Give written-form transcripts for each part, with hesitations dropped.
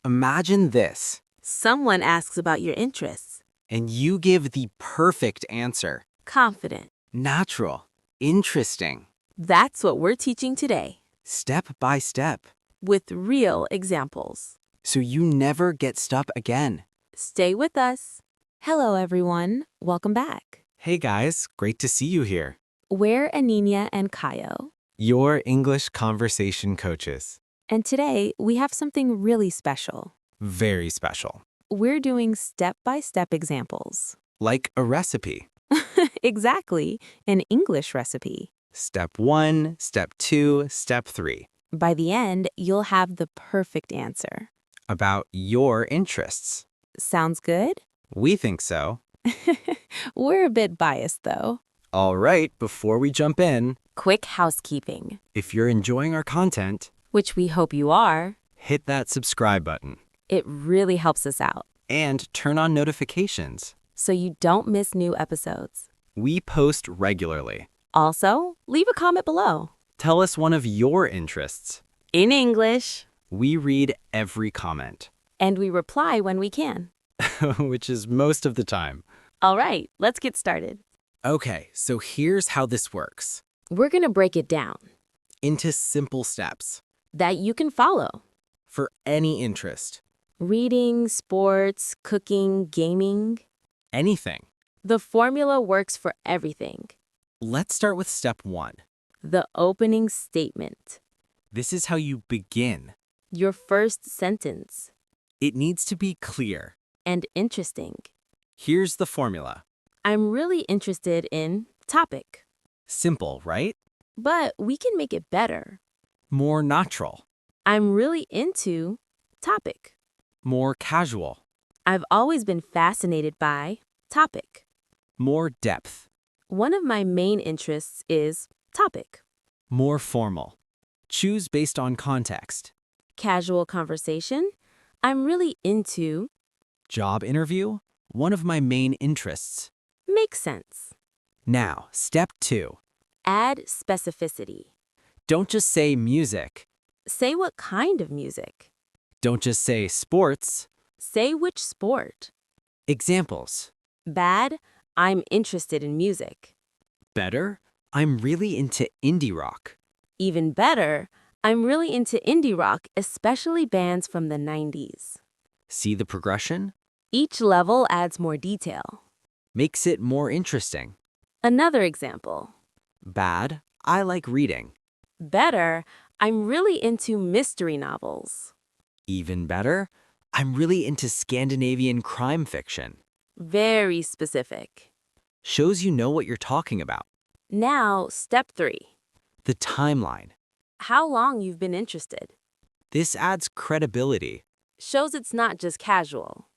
Imagine this, Someone asks about your interests. and you give the perfect answer. Confident. Natural, interesting, That's what we're teaching today, step by step, with real examples. so you never get stuck again. Stay with us. Hello, everyone. Welcome back. Hey guys, great to see you here. We're Anina and Kayo, Your English conversation coaches. and today we have something really special. Very special. We're doing step-by-step examples. Like a recipe. Exactly, an English recipe. Step 1, Step 2, Step 3. By the end, you'll have the perfect answer. About your interests. Sounds good? We think so. We're a bit biased, though. All right, before we jump in, Quick housekeeping, if you're enjoying our content, which we hope you are. hit that subscribe button It really helps us out, and turn on notifications. so you don't miss new episodes. We post regularly. Also, leave a comment below. Tell us one of your interests. In English. We read every comment, And we reply when we can. which is most of the time. All right, let's get started. Okay, so here's how this works. We're going to break it down Into simple steps that you can follow. for any interest. Reading, sports, cooking, gaming. Anything. The formula works for everything. Let's start with step 1. The opening statement. This is how you begin. Your first sentence. It needs to be clear. And interesting. Here's the formula. I'm really interested in topic. Simple, right? But we can make it better. More natural. I'm really into topic. More casual. I've always been fascinated by topic. More depth. One of my main interests is topic. More formal. Choose based on context. Casual conversation. I'm really into. Job interview. One of my main interests. Makes sense. Now, step 2. Add specificity. Don't just say music. Say what kind of music. Don't just say sports. Say which sport. Examples. Bad. I'm interested in music. Better. I'm really into indie rock. Even better. I'm really into indie rock, especially bands from the 90s. See the progression? Each level adds more detail. Makes it more interesting. Another example. Bad. I like reading. Better. I'm really into mystery novels. Even better. I'm really into Scandinavian crime fiction. Very specific. Shows you know what you're talking about. Now, step 3. The timeline. How long you've been interested. This adds credibility. Shows it's not just casual.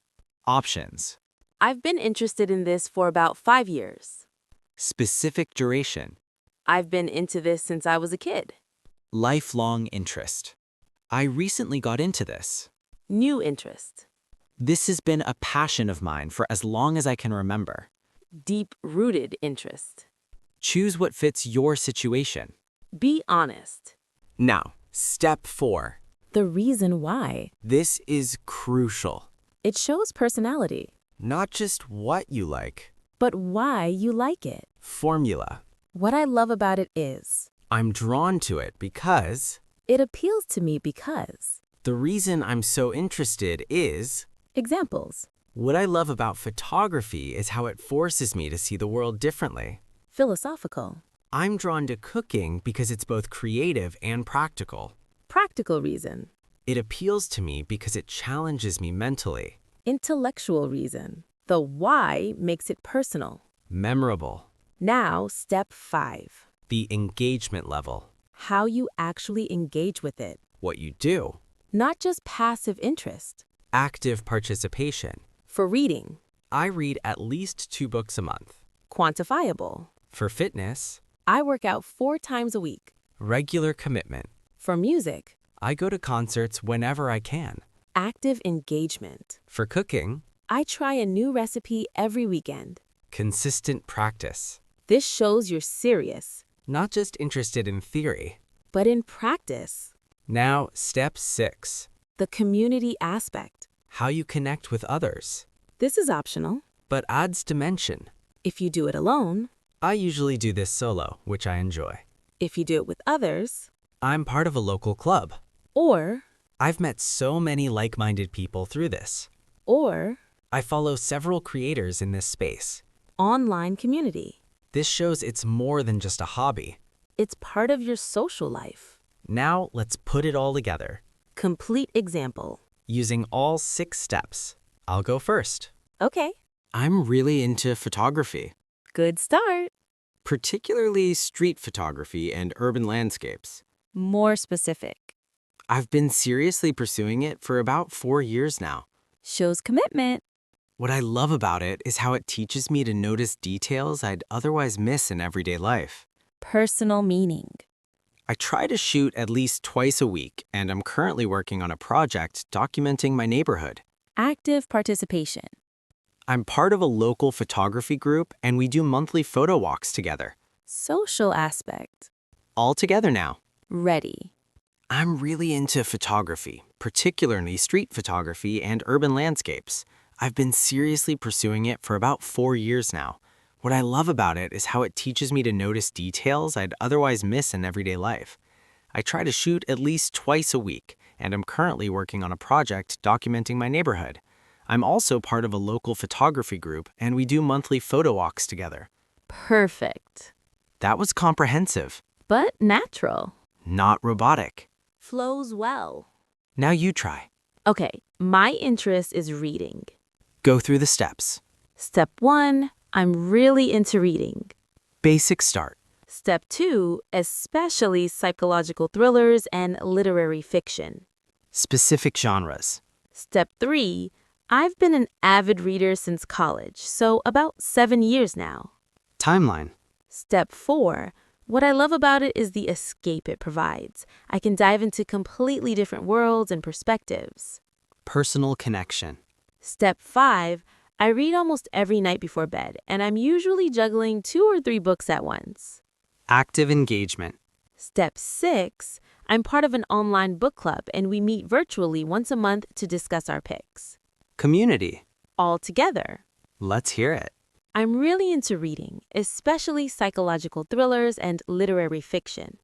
Options. I've been interested in this for about 5 years. Specific duration. I've been into this since I was a kid. Lifelong interest. I recently got into this. New interest. This has been a passion of mine for as long as I can remember. Deep-rooted interest. Choose what fits your situation. Be honest. Now, step 4. The reason why. This is crucial. It shows personality, Not just what you like. but why you like it. Formula. What I love about it is, I'm drawn to it because it appeals to me because. the reason I'm so interested is Examples. what I love about photography is how it forces me to see the world differently. Philosophical. I'm drawn to cooking because it's both creative and practical. Practical reason. It appeals to me because it challenges me mentally. Intellectual reason. The why makes it personal. Memorable. Now, step 5. The engagement level. How you actually engage with it. What you do. Not just passive interest. Active participation. For reading. I read at least 2 books a month. Quantifiable. For fitness. I work out 4 times a week. Regular commitment. For music. I go to concerts whenever I can. Active engagement. For cooking. I try a new recipe every weekend. Consistent practice. This shows you're serious, Not just interested in theory. but in practice. Now, step 6. The community aspect. How you connect with others. This is optional. But adds dimension. If you do it alone, I usually do this solo, which I enjoy. if you do it with others, I'm part of a local club. or, I've met so many like-minded people through this. or I follow several creators in this space. online community. This shows it's more than just a hobby. It's part of your social life. Now let's put it all together. Complete example. Using all 6 steps. I'll go first. Okay, I'm really into photography, good start. particularly street photography and urban landscapes. More specific. I've been seriously pursuing it for about 4 years now. Shows commitment. What I love about it is how it teaches me to notice details I'd otherwise miss in everyday life. Personal meaning. I try to shoot at least twice a week, and I'm currently working on a project documenting my neighborhood. Active participation. I'm part of a local photography group, and we do monthly photo walks together. Social aspect. All together now. Ready. I'm really into photography, particularly street photography and urban landscapes. I've been seriously pursuing it for about 4 years now. What I love about it is how it teaches me to notice details I'd otherwise miss in everyday life. I try to shoot at least twice a week, and I'm currently working on a project documenting my neighborhood. I'm also part of a local photography group, and we do monthly photo walks together. Perfect. That was comprehensive, But natural. not robotic. Flows well. Now you try. Okay, my interest is reading. Go through the steps. Step 1, I'm really into reading. Basic start. Step 2, especially psychological thrillers and literary fiction. Specific genres. Step 3, I've been an avid reader since college, so about 7 years now. Timeline. Step 4, what I love about it is the escape it provides. I can dive into completely different worlds and perspectives. Personal connection. Step 5, I read almost every night before bed, and I'm usually juggling 2 or 3 books at once. Active engagement. Step 6, I'm part of an online book club, and we meet virtually once a month to discuss our picks. Community. All together. Let's hear it. I'm really into reading, especially psychological thrillers and literary fiction.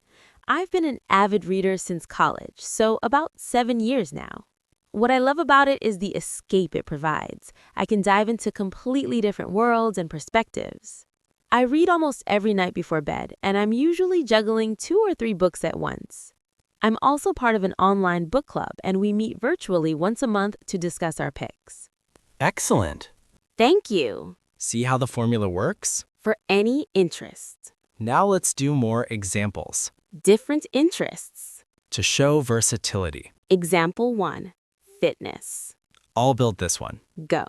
I've been an avid reader since college, so about 7 years now. What I love about it is the escape it provides. I can dive into completely different worlds and perspectives. I read almost every night before bed, and I'm usually juggling 2 or 3 books at once. I'm also part of an online book club, and we meet virtually once a month to discuss our picks. Excellent. Thank you. See how the formula works? For any interest. Now let's do more examples Different interests. to show versatility. Example 1, fitness. I'll build this one. Go.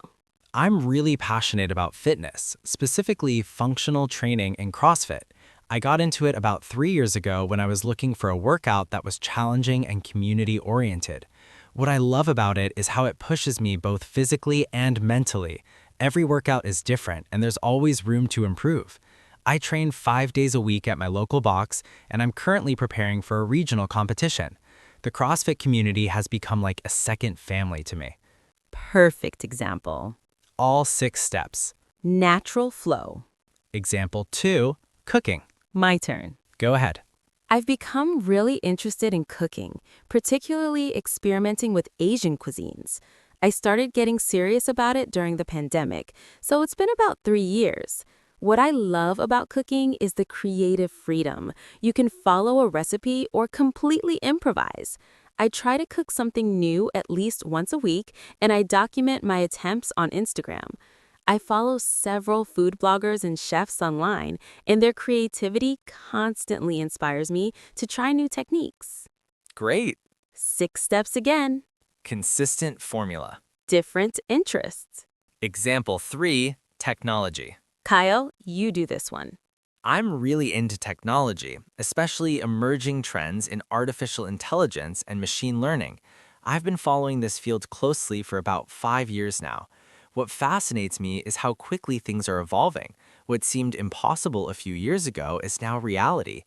I'm really passionate about fitness, specifically functional training and CrossFit. I got into it about 3 years ago when I was looking for a workout that was challenging and community-oriented. What I love about it is how it pushes me both physically and mentally. Every workout is different, and there's always room to improve. I train 5 days a week at my local box, and I'm currently preparing for a regional competition. The CrossFit community has become like a second family to me. Perfect example. All 6 steps. Natural flow. Example 2, cooking. My turn. Go ahead. I've become really interested in cooking, particularly experimenting with Asian cuisines. I started getting serious about it during the pandemic, so it's been about 3 years. What I love about cooking is the creative freedom. You can follow a recipe or completely improvise. I try to cook something new at least once a week, and I document my attempts on Instagram. I follow several food bloggers and chefs online, and their creativity constantly inspires me to try new techniques. Great. 6 steps again. Consistent formula. Different interests. Example 3, technology. Kyle, you do this one. I'm really into technology, especially emerging trends in artificial intelligence and machine learning. I've been following this field closely for about 5 years now. What fascinates me is how quickly things are evolving. What seemed impossible a few years ago is now reality.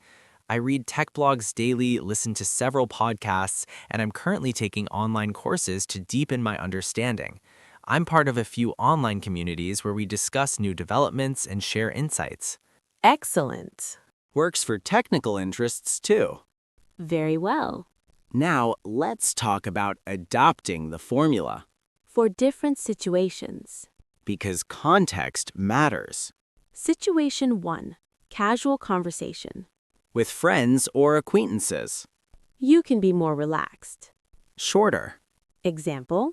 I read tech blogs daily, listen to several podcasts, and I'm currently taking online courses to deepen my understanding. I'm part of a few online communities where we discuss new developments and share insights. Excellent. Works for technical interests too. Very well. Now, let's talk about adopting the formula, For different situations. because context matters. Situation 1. Casual conversation. With friends or acquaintances. You can be more relaxed. Shorter. Example,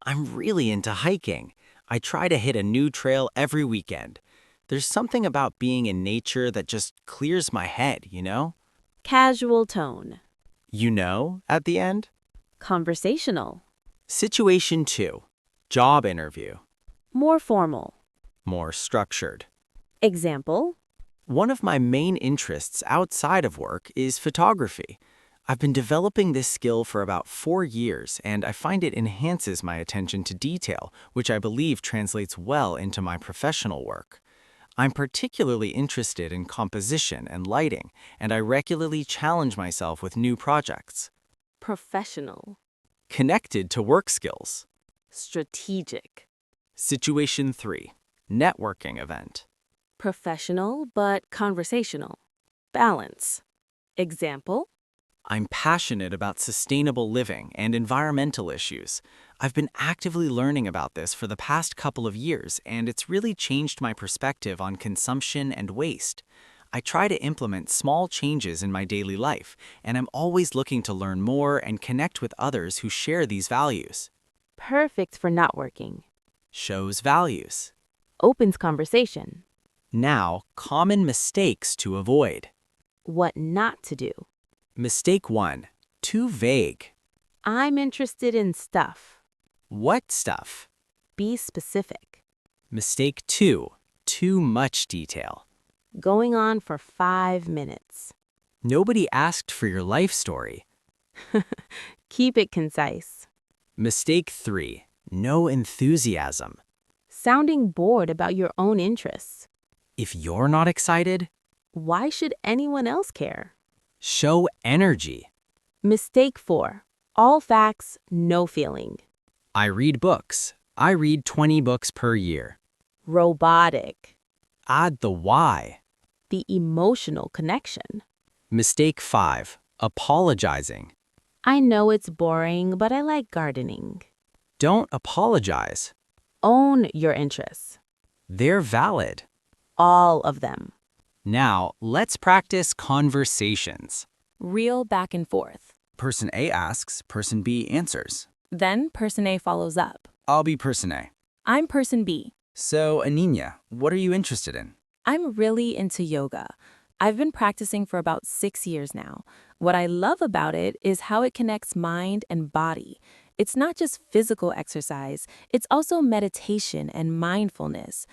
I'm really into hiking. I try to hit a new trail every weekend. There's something about being in nature that just clears my head, you know? casual tone. You know, at the end? Conversational. Situation 2. Job interview. More formal. More structured. Example, One of my main interests outside of work is photography. I've been developing this skill for about 4 years, and I find it enhances my attention to detail, which I believe translates well into my professional work. I'm particularly interested in composition and lighting, and I regularly challenge myself with new projects. professional. Connected to work skills. Strategic. Situation 3. Networking event. Professional but conversational. Balance. Example, I'm passionate about sustainable living and environmental issues. I've been actively learning about this for the past couple of years, and it's really changed my perspective on consumption and waste. I try to implement small changes in my daily life, and I'm always looking to learn more and connect with others who share these values. perfect for networking. Shows values. Opens conversation. Now, common mistakes to avoid. What not to do. Mistake 1. Too vague. I'm interested in stuff. What stuff? Be specific. Mistake 2. Too much detail. Going on for 5 minutes. Nobody asked for your life story. Keep it concise. Mistake 3. No enthusiasm. Sounding bored about your own interests. If you're not excited, Why should anyone else care? show energy. Mistake 4. All facts, no feeling. I read books. I read 20 books per year. Robotic. Add the why. The emotional connection. Mistake 5. Apologizing. I know it's boring, but I like gardening. Don't apologize. Own your interests. They're valid. All of them. Now, let's practice conversations. Real back and forth. Person A asks, person B answers. Then person A follows up. I'll be person A. I'm person B. So, Anina, what are you interested in? I'm really into yoga. I've been practicing for about 6 years now. What I love about it is how it connects mind and body. It's not just physical exercise, it's also meditation and mindfulness.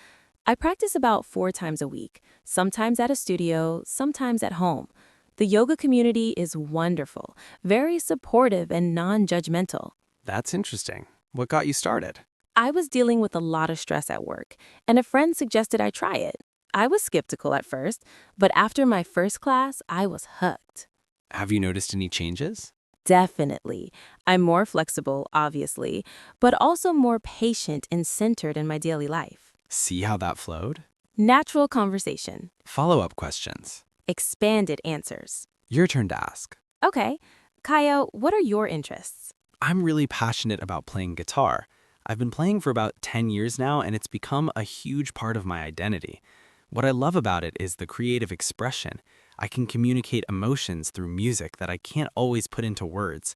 I practice about 4 times a week, sometimes at a studio, sometimes at home. The yoga community is wonderful, very supportive and non-judgmental. That's interesting. What got you started? I was dealing with a lot of stress at work, and a friend suggested I try it. I was skeptical at first, but after my first class, I was hooked. Have you noticed any changes? Definitely. I'm more flexible, obviously, but also more patient and centered in my daily life. See how that flowed? Natural conversation. Follow-up questions. Expanded answers. Your turn to ask. Okay. Kaya, what are your interests? I'm really passionate about playing guitar. I've been playing for about 10 years now, and it's become a huge part of my identity. What I love about it is the creative expression. I can communicate emotions through music that I can't always put into words.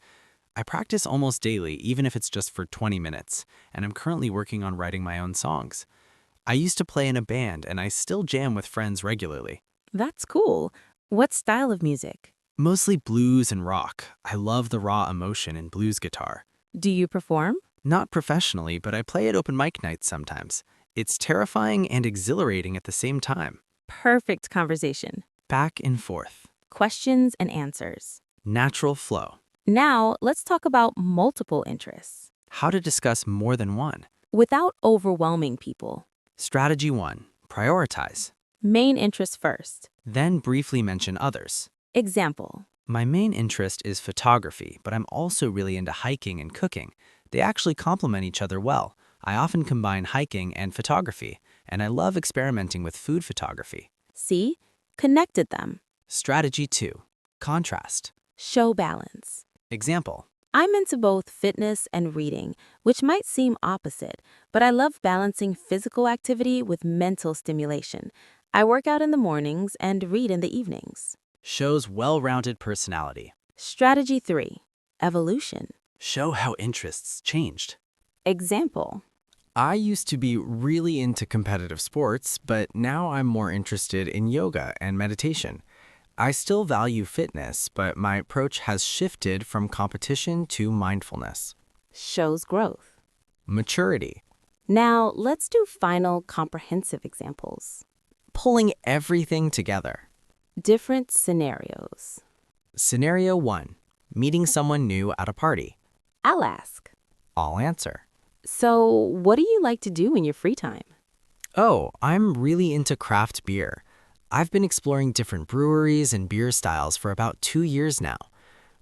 I practice almost daily, even if it's just for 20 minutes, and I'm currently working on writing my own songs. I used to play in a band, and I still jam with friends regularly. That's cool. What style of music? Mostly blues and rock. I love the raw emotion in blues guitar. Do you perform? Not professionally, but I play at open mic nights sometimes. It's terrifying and exhilarating at the same time. Perfect conversation. Back and forth. Questions and answers. Natural flow. Now, let's talk about multiple interests. How to discuss more than one. Without overwhelming people. Strategy 1. Prioritize. Main interest first. Then briefly mention others. Example. My main interest is photography, but I'm also really into hiking and cooking. They actually complement each other well. I often combine hiking and photography, and I love experimenting with food photography. See? Connected them. Strategy 2. Contrast. Show balance. Example. I'm into both fitness and reading, which might seem opposite, but I love balancing physical activity with mental stimulation. I work out in the mornings and read in the evenings. Shows well-rounded personality. Strategy 3. Evolution. Show how interests changed. Example. I used to be really into competitive sports, but now I'm more interested in yoga and meditation. I still value fitness, but my approach has shifted from competition to mindfulness. Shows growth. Maturity. Now, let's do final comprehensive examples. Pulling everything together. Different scenarios. Scenario 1. Meeting someone new at a party. I'll ask. I'll answer. So, what do you like to do in your free time? Oh, I'm really into craft beer. I've been exploring different breweries and beer styles for about 2 years now.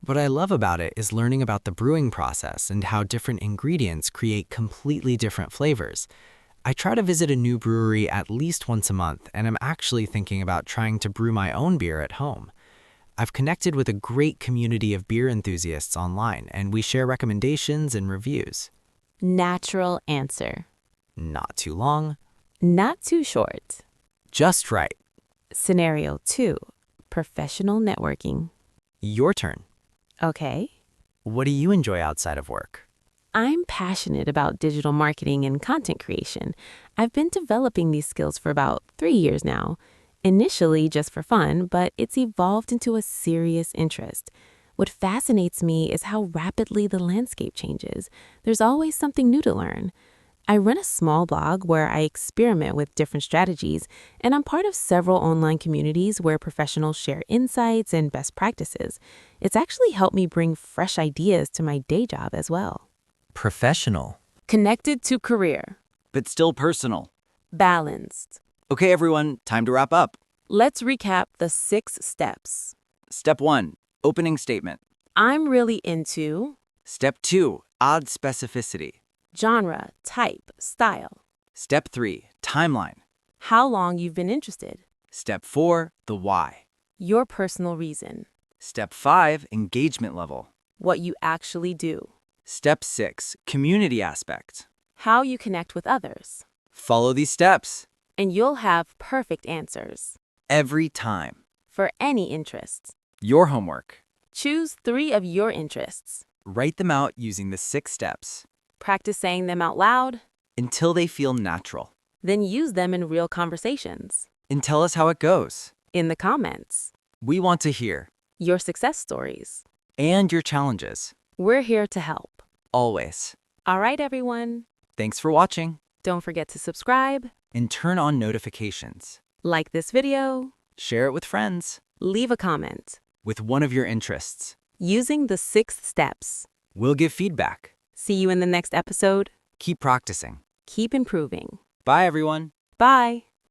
What I love about it is learning about the brewing process and how different ingredients create completely different flavors. I try to visit a new brewery at least once a month, and I'm actually thinking about trying to brew my own beer at home. I've connected with a great community of beer enthusiasts online, and we share recommendations and reviews. Natural answer. Not too long, Not too short. just right. Scenario 2. Professional networking. Your turn. Okay. What do you enjoy outside of work? I'm passionate about digital marketing and content creation. I've been developing these skills for about 3 years now. Initially just for fun, but it's evolved into a serious interest. What fascinates me is how rapidly the landscape changes. There's always something new to learn. I run a small blog where I experiment with different strategies, and I'm part of several online communities where professionals share insights and best practices. It's actually helped me bring fresh ideas to my day job as well. Professional. Connected to career. but still personal. Balanced. Okay, everyone, time to wrap up. Let's recap the 6 steps. Step 1, opening statement. I'm really into Step 2, add specificity. genre, type, style, Step 3, timeline. how long you've been interested, Step 4, the why. your personal reason, Step 5, engagement level. what you actually do, Step 6, community aspect. how you connect with others, Follow these steps and you'll have perfect answers every time. for any interest. Your homework. Choose 3 of your interests. Write them out using the 6 steps Practice saying them out loud, until they feel natural. then use them in real conversations. And tell us how it goes. In the comments, We want to hear. your success stories. And your challenges. We're here to help. Always. All right, everyone. Thanks for watching. Don't forget to subscribe, And turn on notifications. like this video, Share it with friends. leave a comment. With one of your interests. Using the 6 steps. We'll give feedback. See you in the next episode. Keep practicing. Keep improving. Bye, everyone. Bye.